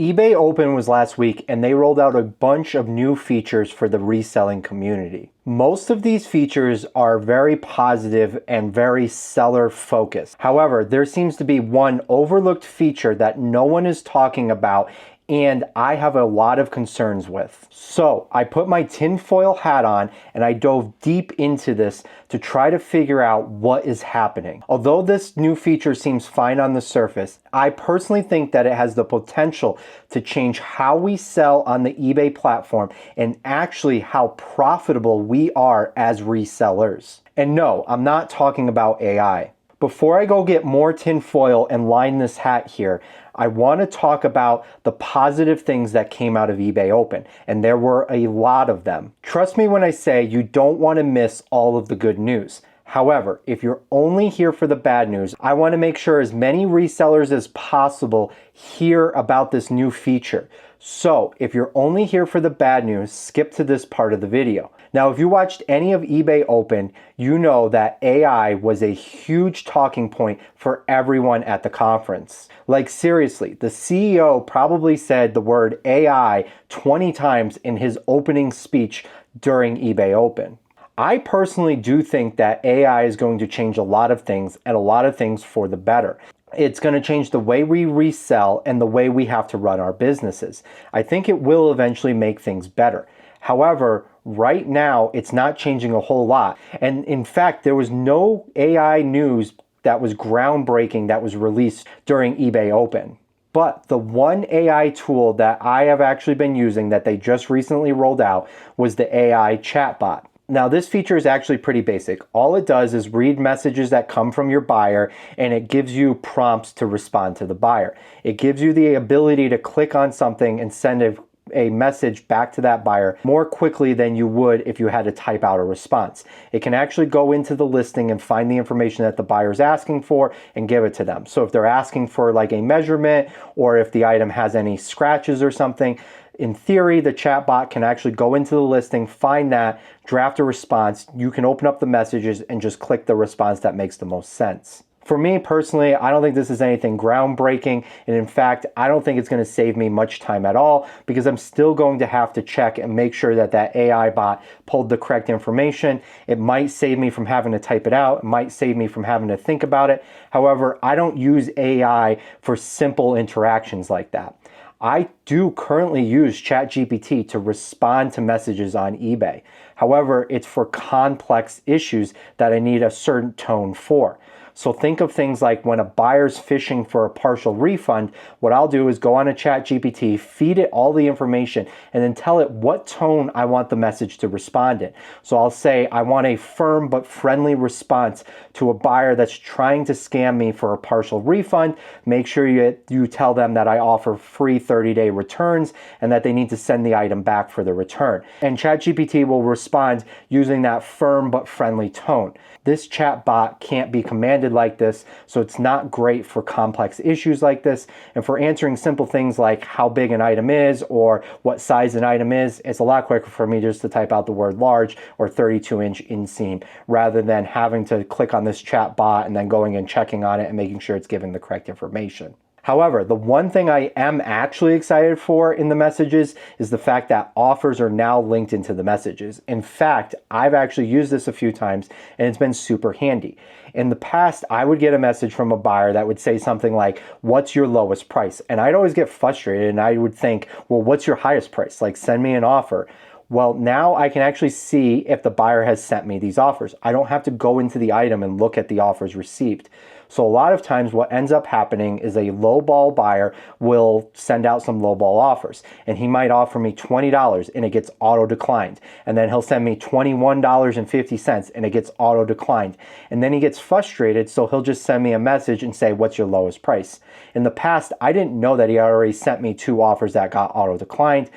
eBay Open was last week and they rolled out a bunch of new features for the reselling community. Most of these features are very positive and very seller focused. However, there seems to be one overlooked feature that no one is talking about and I have a lot of concerns with. So I put my tinfoil hat on and I dove deep into this to try to figure out what is happening. Although this new feature seems fine on the surface, I personally think that it has the potential to change how we sell on the eBay platform and actually how profitable we are as resellers. And no, I'm not talking about AI. Before I go get more tinfoil and line this hat here, I want to talk about the positive things that came out of eBay Open, and there were a lot of them. Trust me when I say you don't want to miss all of the good news. However, if you're only here for the bad news, I want to make sure as many resellers as possible hear about this new feature. So if you're only here for the bad news, skip to this part of the video. Now, if you watched any of eBay Open, you know that AI was a huge talking point for everyone at the conference. Like seriously, the CEO probably said the word AI 20 times in his opening speech during eBay Open. I personally do think that AI is going to change a lot of things and a lot of things for the better. It's going to change the way we resell and the way we have to run our businesses. I think it will eventually make things better. However, right now, it's not changing a whole lot. And in fact, there was no AI news that was groundbreaking that was released during eBay Open. But the one AI tool that I have actually been using that they just recently rolled out was the AI chatbot. Now, this feature is actually pretty basic. All it does is read messages that come from your buyer and it gives you prompts to respond to the buyer. It gives you the ability to click on something and send a message back to that buyer more quickly than you would if you had to type out a response. It can actually go into the listing and find the information that the buyer's asking for and give it to them. So if they're asking for like a measurement or if the item has any scratches or something, in theory, the chatbot can actually go into the listing, find that, draft a response. You can open up the messages and just click the response that makes the most sense. For me personally, I don't think this is anything groundbreaking. And in fact, I don't think it's going to save me much time at all because I'm still going to have to check and make sure that that AI bot pulled the correct information. It might save me from having to type it out. It might save me from having to think about it. However, I don't use AI for simple interactions like that. I do currently use ChatGPT to respond to messages on eBay. However, it's for complex issues that I need a certain tone for. So think of things like when a buyer's fishing for a partial refund, what I'll do is go on a ChatGPT, feed it all the information, and then tell it what tone I want the message to respond in. So I'll say, I want a firm but friendly response to a buyer that's trying to scam me for a partial refund. Make sure you tell them that I offer free 30-day returns and that they need to send the item back for the return. And ChatGPT will respond using that firm but friendly tone. This chatbot can't be commanded like this, so it's not great for complex issues like this. And for answering simple things like how big an item is or what size an item is, it's a lot quicker for me just to type out the word large or 32-inch inseam rather than having to click on this chatbot and then going and checking on it and making sure it's giving the correct information. However, the one thing I am actually excited for in the messages is the fact that offers are now linked into the messages. In fact, I've actually used this a few times and it's been super handy. In the past, I would get a message from a buyer that would say something like, what's your lowest price? And I'd always get frustrated and I would think, well, what's your highest price? Like, send me an offer. Well, now I can actually see if the buyer has sent me these offers. I don't have to go into the item and look at the offers received. So a lot of times what ends up happening is a lowball buyer will send out some lowball offers and he might offer me $20 and it gets auto declined. And then he'll send me $21.50 and it gets auto declined. And then he gets frustrated, so he'll just send me a message and say, what's your lowest price? In the past, I didn't know that he already sent me 2 offers that got auto declined.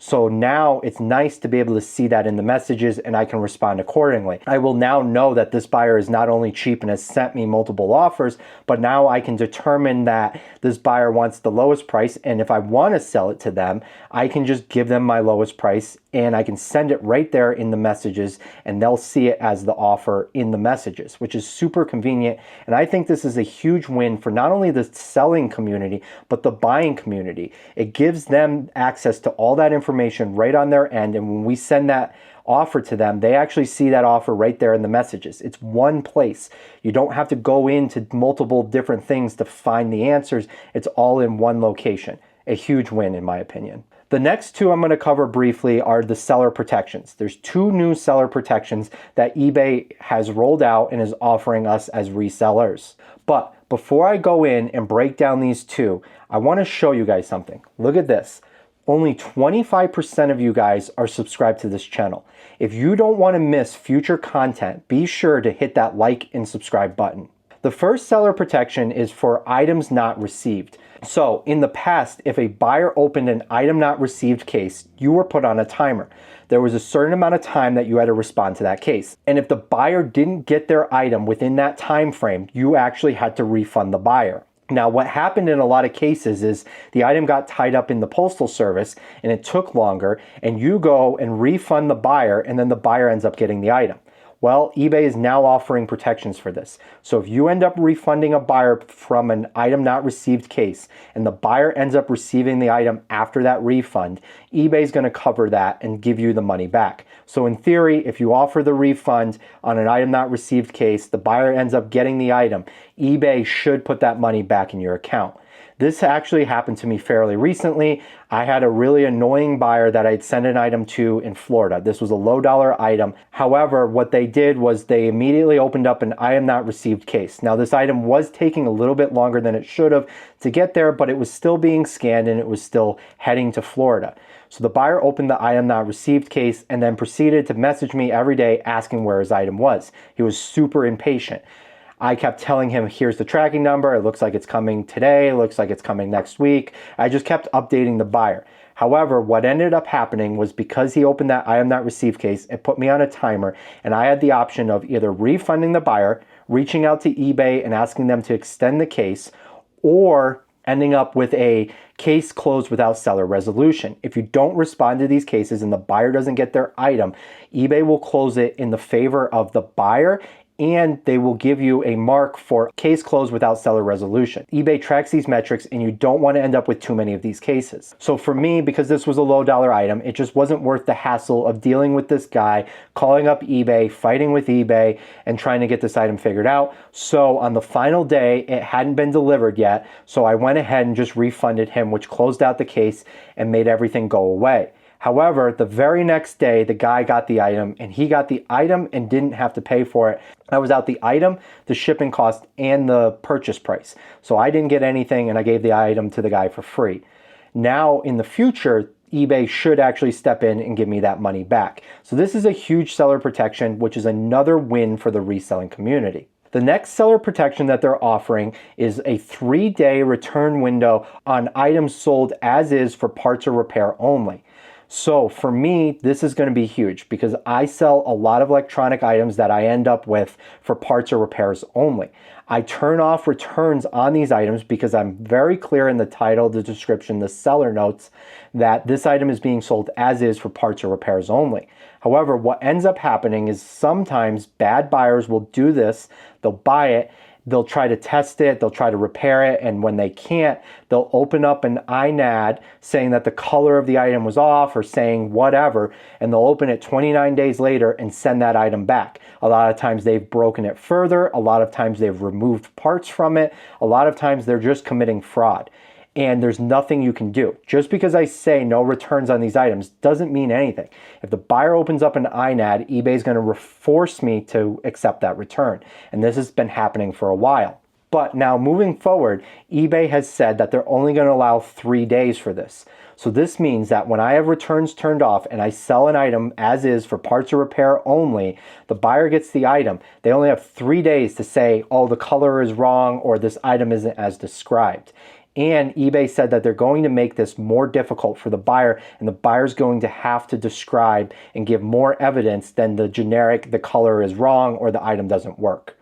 So now it's nice to be able to see that in the messages and I can respond accordingly. I will now know that this buyer is not only cheap and has sent me multiple offers, but now I can determine that this buyer wants the lowest price. And if I want to sell it to them, I can just give them my lowest price and I can send it right there in the messages, and they'll see it as the offer in the messages, which is super convenient. And I think this is a huge win for not only the selling community, but the buying community. It gives them access to all that information right on their end, and when we send that offer to them, they actually see that offer right there in the messages. It's one place. You don't have to go into multiple different things to find the answers. It's all in one location. A huge win, in my opinion. The next two I'm going to cover briefly are the seller protections. There's two new seller protections that eBay has rolled out and is offering us as resellers. But before I go in and break down these two, I want to show you guys something. Look at this. Only 25% of you guys are subscribed to this channel. If you don't want to miss future content, be sure to hit that like and subscribe button. The first seller protection is for items not received. So in the past, if a buyer opened an item not received case, you were put on a timer. There was a certain amount of time that you had to respond to that case. And if the buyer didn't get their item within that time frame, you actually had to refund the buyer. Now, what happened in a lot of cases is the item got tied up in the postal service and it took longer, and you go and refund the buyer, and then the buyer ends up getting the item. Well, eBay is now offering protections for this. So if you end up refunding a buyer from an item not received case and the buyer ends up receiving the item after that refund, eBay is going to cover that and give you the money back. So in theory, if you offer the refund on an item not received case, the buyer ends up getting the item, eBay should put that money back in your account. This actually happened to me fairly recently. I had a really annoying buyer that I'd sent an item to in Florida. This was a low dollar item. However, what they did was they immediately opened up an item not received case. Now, this item was taking a little bit longer than it should have to get there, but it was still being scanned and it was still heading to Florida. So the buyer opened the item not received case and then proceeded to message me every day asking where his item was. He was super impatient. I kept telling him, here's the tracking number. It looks like it's coming today. It looks like it's coming next week. I just kept updating the buyer. However, what ended up happening was because he opened that item not received case, it put me on a timer, and I had the option of either refunding the buyer, reaching out to eBay and asking them to extend the case, or ending up with a case closed without seller resolution. If you don't respond to these cases and the buyer doesn't get their item, eBay will close it in the favor of the buyer, and they will give you a mark for case closed without seller resolution. eBay tracks these metrics, and you don't want to end up with too many of these cases. So for me, because this was a low dollar item, it just wasn't worth the hassle of dealing with this guy, calling up eBay, fighting with eBay, and trying to get this item figured out. So on the final day, it hadn't been delivered yet, so I went ahead and just refunded him, which closed out the case and made everything go away. However, the very next day, the guy got the item, and he got the item and didn't have to pay for it. I was out the item, the shipping cost, and the purchase price. So I didn't get anything, and I gave the item to the guy for free. Now, in the future, eBay should actually step in and give me that money back. So this is a huge seller protection, which is another win for the reselling community. The next seller protection that they're offering is a 3-day return window on items sold as is for parts or repair only. So for me, this is going to be huge because I sell a lot of electronic items that I end up with for parts or repairs only. I turn off returns on these items because I'm very clear in the title, the description, the seller notes that this item is being sold as is for parts or repairs only. However, what ends up happening is sometimes bad buyers will do this. They'll buy it, they'll try to test it, they'll try to repair it, and when they can't, they'll open up an iNAD saying that the color of the item was off or saying whatever, and they'll open it 29 days later and send that item back. A lot of times they've broken it further, a lot of times they've removed parts from it, a lot of times they're just committing fraud. And there's nothing you can do. Just because I say no returns on these items doesn't mean anything. If the buyer opens up an iNAD, eBay is going to force me to accept that return. And this has been happening for a while. But now moving forward, eBay has said that they're only going to allow 3 days for this. So this means that when I have returns turned off and I sell an item as is for parts or repair only, the buyer gets the item. They only have 3 days to say, oh, the color is wrong or this item isn't as described. And eBay said that they're going to make this more difficult for the buyer, and the buyer's going to have to describe and give more evidence than the generic, the color is wrong or the item doesn't work.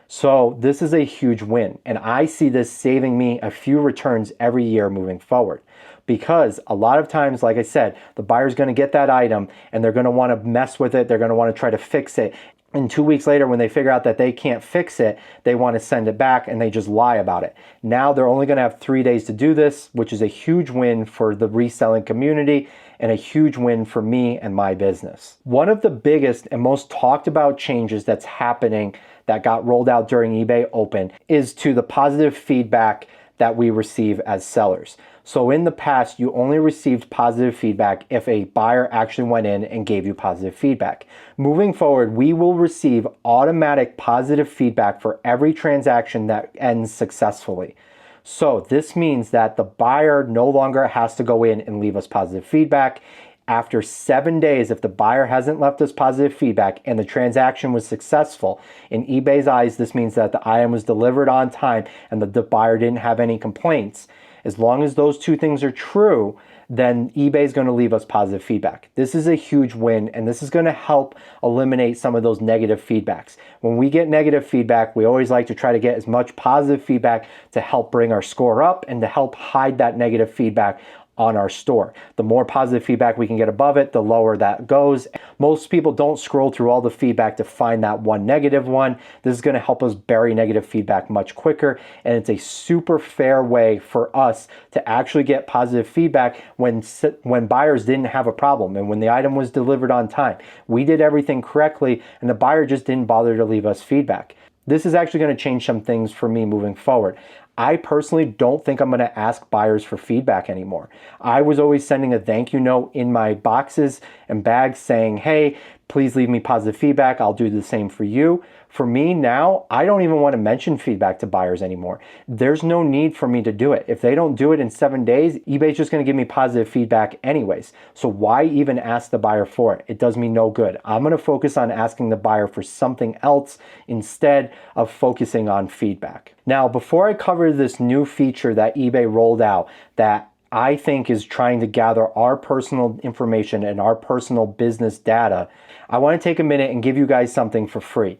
So this is a huge win, and I see this saving me a few returns every year moving forward. because a lot of times, like I said, the buyer's going to get that item and they're going to want to mess with it. They're going to want to try to fix it. And 2 weeks later, when they figure out that they can't fix it, they want to send it back and they just lie about it. Now they're only going to have 3 days to do this, which is a huge win for the reselling community and a huge win for me and my business. One of the biggest and most talked about changes that's happening that got rolled out during eBay Open is to the positive feedback that we receive as sellers. So in the past, you only received positive feedback if a buyer actually went in and gave you positive feedback. Moving forward, we will receive automatic positive feedback for every transaction that ends successfully. So this means that the buyer no longer has to go in and leave us positive feedback. After 7 days, if the buyer hasn't left us positive feedback and the transaction was successful, in eBay's eyes, this means that the item was delivered on time and the buyer didn't have any complaints. As long as those two things are true, then eBay is going to leave us positive feedback. This is a huge win, and this is going to help eliminate some of those negative feedbacks. When we get negative feedback, we always like to try to get as much positive feedback to help bring our score up and to help hide that negative feedback on our store. The more positive feedback we can get above it, the lower that goes. Most people don't scroll through all the feedback to find that one negative one. This is going to help us bury negative feedback much quicker, and it's a super fair way for us to actually get positive feedback when buyers didn't have a problem and when the item was delivered on time. We did everything correctly and the buyer just didn't bother to leave us feedback. This is actually going to change some things for me moving forward. I personally don't think I'm going to ask buyers for feedback anymore. I was always sending a thank you note in my boxes and bags saying, hey, please leave me positive feedback. I'll do the same for you. For me now, I don't even want to mention feedback to buyers anymore. There's no need for me to do it. If they don't do it in 7 days, eBay's just going to give me positive feedback anyways. So why even ask the buyer for it? It does me no good. I'm going to focus on asking the buyer for something else instead of focusing on feedback. Now, before I cover this new feature that eBay rolled out that I think is trying to gather our personal information and our personal business data, I want to take a minute and give you guys something for free.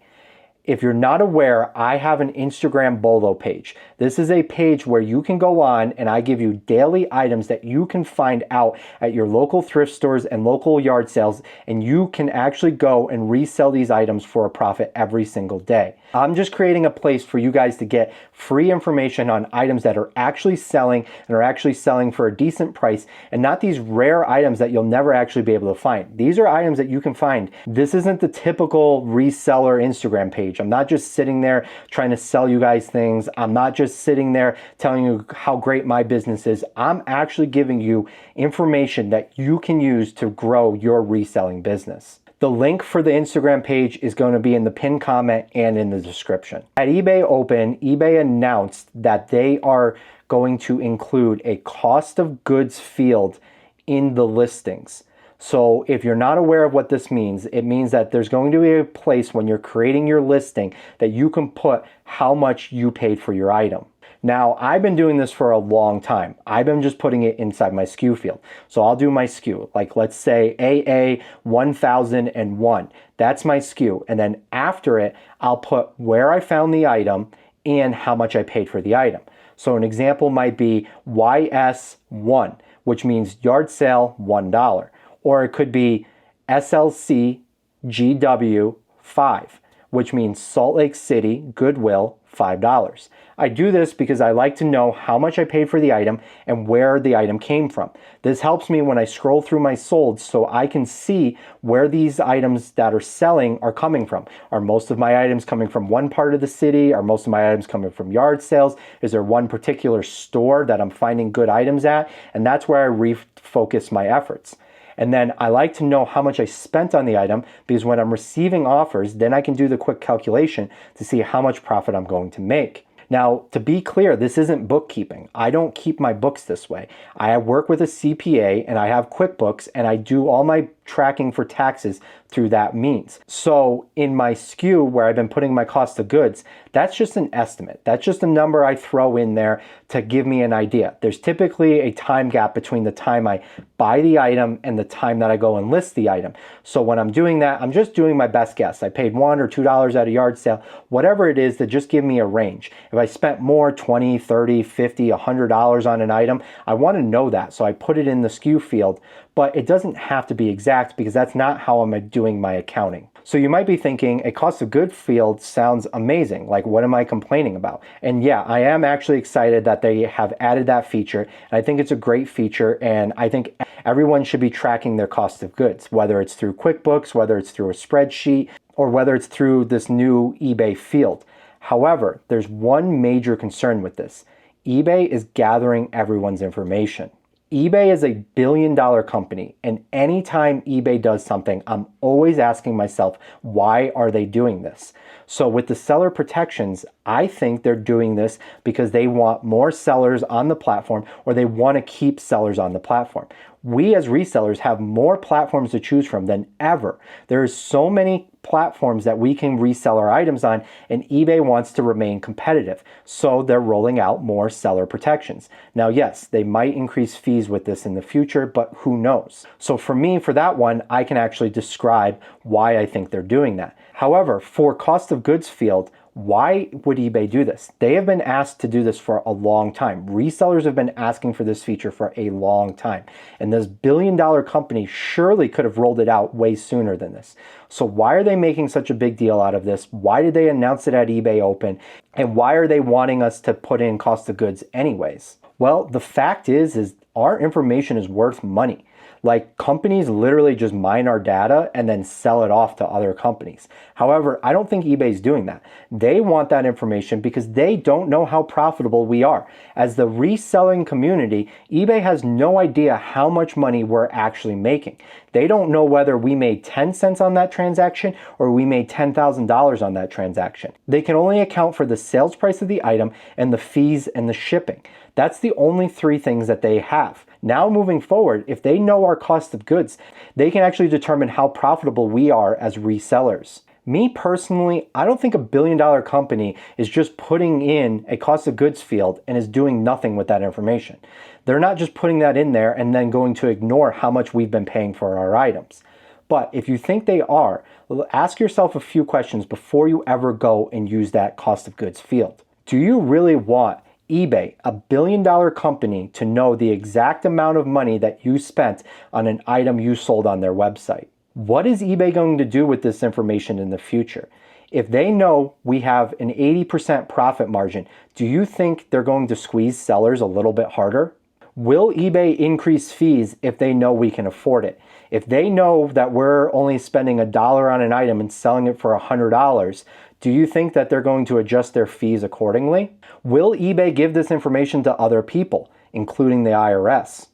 If you're not aware, I have an Instagram Bolo page. This is a page where you can go on and I give you daily items that you can find out at your local thrift stores and local yard sales, and you can actually go and resell these items for a profit every single day. I'm just creating a place for you guys to get free information on items that are actually selling and are actually selling for a decent price, and not these rare items that you'll never actually be able to find. These are items that you can find. This isn't the typical reseller Instagram page. I'm not just sitting there trying to sell you guys things. I'm not just sitting there telling you how great my business is. I'm actually giving you information that you can use to grow your reselling business. The link for the Instagram page is going to be in the pinned comment and in the description. At eBay Open, eBay announced that they are going to include a cost of goods field in the listings. So if you're not aware of what this means, it means that there's going to be a place when you're creating your listing that you can put how much you paid for your item. Now, I've been doing this for a long time. I've been just putting it inside my SKU field. So I'll do my SKU, like let's say AA 1001. That's my SKU. And then after it, I'll put where I found the item and how much I paid for the item. So an example might be YS1, which means yard sale $1. Or it could be SLC GW 5, which means Salt Lake City Goodwill $5. I do this because I like to know how much I paid for the item and where the item came from. This helps me when I scroll through my solds so I can see where these items that are selling are coming from. Are most of my items coming from one part of the city? Are most of my items coming from yard sales? Is there one particular store that I'm finding good items at? And that's where I refocus my efforts. And then I like to know how much I spent on the item, because when I'm receiving offers, then I can do the quick calculation to see how much profit I'm going to make. Now, to be clear, this isn't bookkeeping. I don't keep my books this way. I work with a CPA and I have QuickBooks and I do all my tracking for taxes through that means. So in my SKU where I've been putting my cost of goods, that's just an estimate. That's just a number I throw in there to give me an idea. There's typically a time gap between the time I buy the item and the time that I go and list the item. So when I'm doing that, I'm just doing my best guess. I paid $1 or $2 at a yard sale, whatever it is, to just give me a range. If I spent more, $20, $30, $50, $100 on an item, I want to know that. So I put it in the SKU field, but it doesn't have to be exact because that's not how I'm doing my accounting. So you might be thinking a cost of goods field sounds amazing. Like, what am I complaining about? And yeah, I am actually excited that they have added that feature. And I think it's a great feature. And I think everyone should be tracking their cost of goods, whether it's through QuickBooks, whether it's through a spreadsheet, or whether it's through this new eBay field. However, there's one major concern with this. eBay is gathering everyone's information. eBay is a billion-dollar company, and anytime eBay does something, I'm always asking myself, why are they doing this? So with the seller protections, I think they're doing this because they want more sellers on the platform, or they want to keep sellers on the platform. We as resellers have more platforms to choose from than ever. There's so many platforms that we can resell our items on, and eBay wants to remain competitive. So they're rolling out more seller protections. Now, yes, they might increase fees with this in the future, but who knows? So for me, for that one, I can actually describe why I think they're doing that. However, for cost of goods field, why would eBay do this? They have been asked to do this for a long time. Resellers have been asking for this feature for a long time. And this billion-dollar company surely could have rolled it out way sooner than this. So why are they making such a big deal out of this? Why did they announce it at eBay Open? And why are they wanting us to put in cost of goods anyways? Well, the fact is our information is worth money. Like, companies literally just mine our data and then sell it off to other companies. However, I don't think eBay's doing that. They want that information because they don't know how profitable we are. As the reselling community, eBay has no idea how much money we're actually making. They don't know whether we made 10 cents on that transaction or we made $10,000 on that transaction. They can only account for the sales price of the item and the fees and the shipping. That's the only three things that they have. Now moving forward, if they know our cost of goods, they can actually determine how profitable we are as resellers. Me personally, I don't think a billion-dollar company is just putting in a cost of goods field and is doing nothing with that information. They're not just putting that in there and then going to ignore how much we've been paying for our items. But if you think they are, ask yourself a few questions before you ever go and use that cost of goods field. Do you really want eBay, a billion-dollar company, to know the exact amount of money that you spent on an item you sold on their website? What is eBay going to do with this information in the future? If they know we have an 80% profit margin, do you think they're going to squeeze sellers a little bit harder? Will eBay increase fees if they know we can afford it? If they know that we're only spending $1 on an item and selling it for $100, do you think that they're going to adjust their fees accordingly? Will eBay give this information to other people, including the IRS?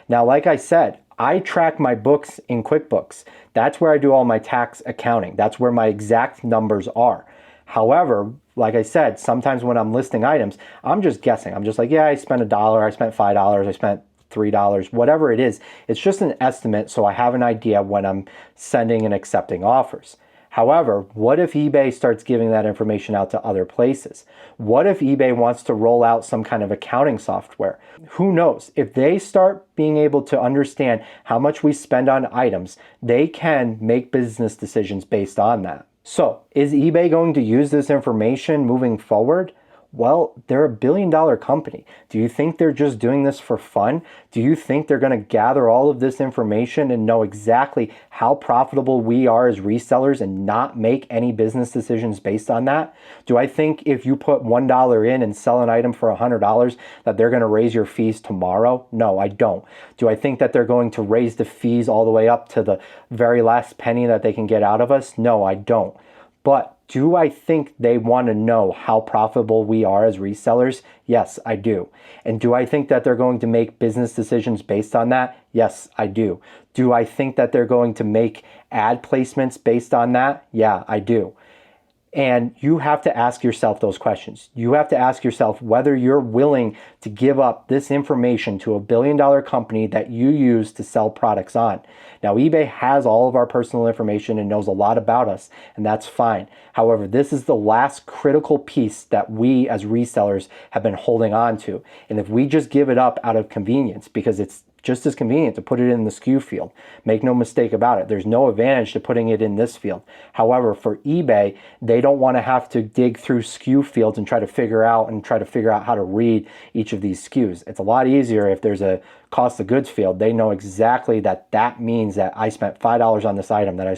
Now, like I said, I track my books in QuickBooks. That's where I do all my tax accounting. That's where my exact numbers are. However, like I said, sometimes when I'm listing items, I'm just guessing. I'm just like, yeah, I spent $1, I spent $5, I spent $3, whatever it is. It's just an estimate, so I have an idea when I'm sending and accepting offers. However, what if eBay starts giving that information out to other places? What if eBay wants to roll out some kind of accounting software? Who knows? If they start being able to understand how much we spend on items, they can make business decisions based on that. So, is eBay going to use this information moving forward? Well, they're a billion-dollar company. Do you think they're just doing this for fun? Do you think they're going to gather all of this information and know exactly how profitable we are as resellers and not make any business decisions based on that? Do I think if you put $1 in and sell an item for $100 that they're going to raise your fees tomorrow? No, I don't. Do I think that they're going to raise the fees all the way up to the very last penny that they can get out of us? No, I don't. But do I think they want to know how profitable we are as resellers? Yes, I do. And do I think that they're going to make business decisions based on that? Yes, I do. Do I think that they're going to make ad placements based on that? Yeah, I do. And you have to ask yourself those questions. You have to ask yourself whether you're willing to give up this information to a billion-dollar company that you use to sell products on. Now, eBay has all of our personal information and knows a lot about us, and that's fine. However, this is the last critical piece that we as resellers have been holding on to. And if we just give it up out of convenience, because it's just as convenient to put it in the SKU field. Make no mistake about it. There's no advantage to putting it in this field. However, for eBay, they don't want to have to dig through SKU fields and try to figure out how to read each of these SKUs. It's a lot easier if there's a cost of goods field. They know exactly that means that I spent $5 on this item that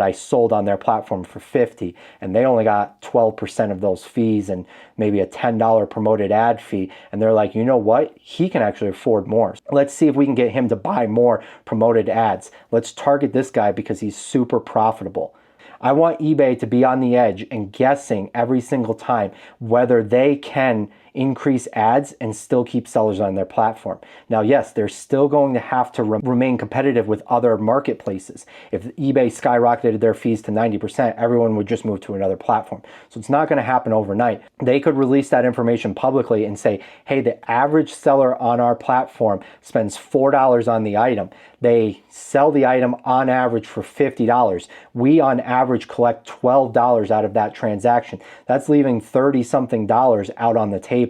I sold on their platform for $50, and they only got 12% of those fees and maybe a $10 promoted ad fee. And they're like, you know what? He can actually afford more. Let's see if we can get him to buy more promoted ads. Let's target this guy because he's super profitable. I want eBay to be on the edge and guessing every single time whether they can increase ads and still keep sellers on their platform. Now, yes, they're still going to have to remain competitive with other marketplaces. If eBay skyrocketed their fees to 90%, everyone would just move to another platform. So it's not going to happen overnight. They could release that information publicly and say, hey, the average seller on our platform spends $4 on the item. They sell the item on average for $50. We on average collect $12 out of that transaction. That's leaving $30-something out on the table.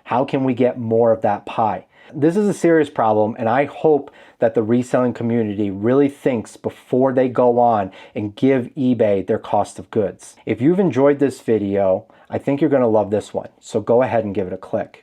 How can we get more of that pie? This is a serious problem, and I hope that the reselling community really thinks before they go on and give eBay their cost of goods. If you've enjoyed this video, I think you're going to love this one. So go ahead and give it a click.